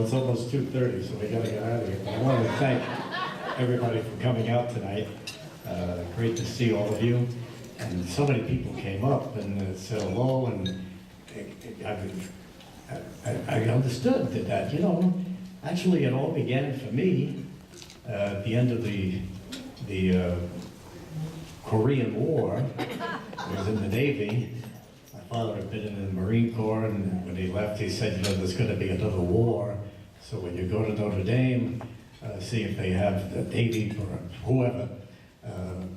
It's almost 2:30, so we gotta get out of here. But I want to thank everybody for coming out tonight. Great to see all of you. And so many people came up and said hello, and I understood that, you know, actually it all began for me at the end of the Korean War. I was in the Navy. My father had been in the Marine Corps, and when he left, he said, you know, there's going to be another war. So when you go to Notre Dame, see if they have the Navy or whoever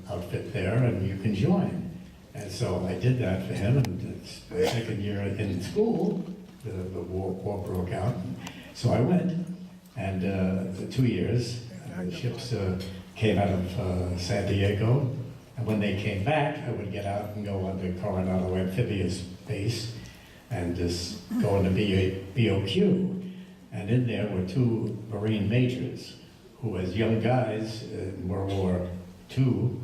outfit there, and you can join. And so I did that for him, and it's my second year in school, the war broke out. So I went, and for 2 years, the ships came out of San Diego. And when they came back, I would get out and go on the Coronado Amphibious Base and just go into BOQ. And in there were 2 Marine majors who, as young guys in World War II,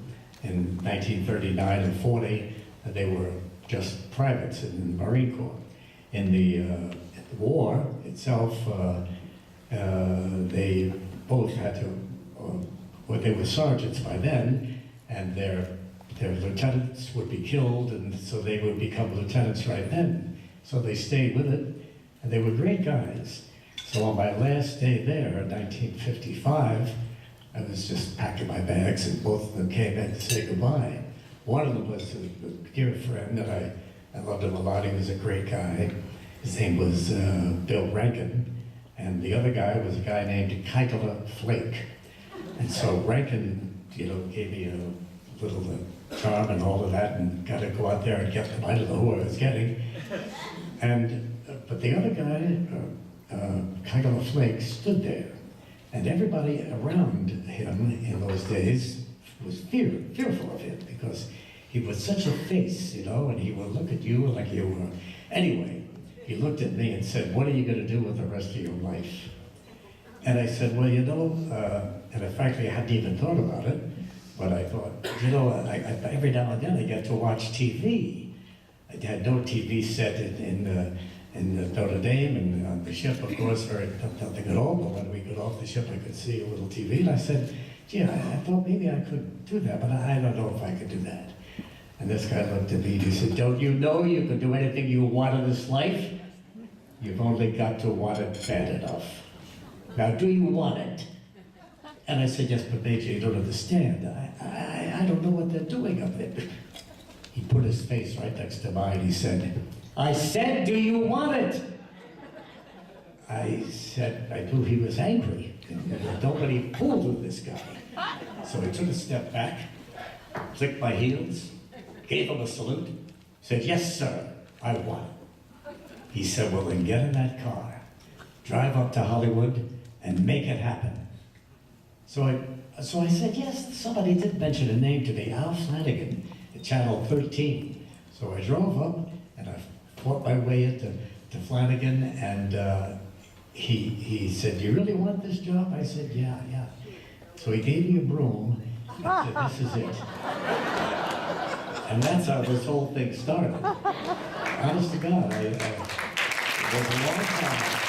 in 1939 and 40, they were just privates in the Marine Corps. In the war itself, they both had to, well, they were sergeants by then, and their lieutenants would be killed, and so they would become lieutenants right then. So they stayed with it, and they were great guys. So on my last day there in 1955, I was just packing my bags, and both of them came in to say goodbye. One of them was a dear friend that I loved him a lot. He was a great guy. His name was Bill Rankin, and the other guy was a guy named Kisha Flake. And so Rankin, you know, gave me a little charm and all of that, and got to go out there and get them. I don't know who I was getting. And but the other guy, Kisha Flake, stood there, and everybody around him in those days was fearful of him, because he was such a face, you know, and he would look at you like you were. Anyway, he looked at me and said, "What are you going to do with the rest of your life?" And I said, "Well, you know," and frankly, I hadn't even thought about it, but I thought, you know, every now and then I get to watch TV. I had no TV set in Notre Dame, and on the ship, of course, nothing at all, but when we got off the ship, I could see a little TV, and I said, gee, I thought maybe I could do that, but I don't know if I could do that. And this guy looked at me and he said, don't you know you can do anything you want in this life? You've only got to want it bad enough. Now, do you want it? And I said, yes, but Major, you don't understand. I don't know what they're doing up there. He put his face right next to mine. He said, I said, do you want it? I said, I knew he was angry. Nobody fooled with this guy. So I took a step back, clicked my heels, gave him a salute, said, yes, sir, I want it. He said, well, then get in that car, drive up to Hollywood, and make it happen. So I said, yes, somebody did mention a name to me, Al Flanagan, at Channel 13. So I drove up, and I fought my way into Flanagan, and he said, you really want this job? I said, yeah. So he gave me a broom, and said, this is it. And that's how this whole thing started. Honest to God, it was a long time.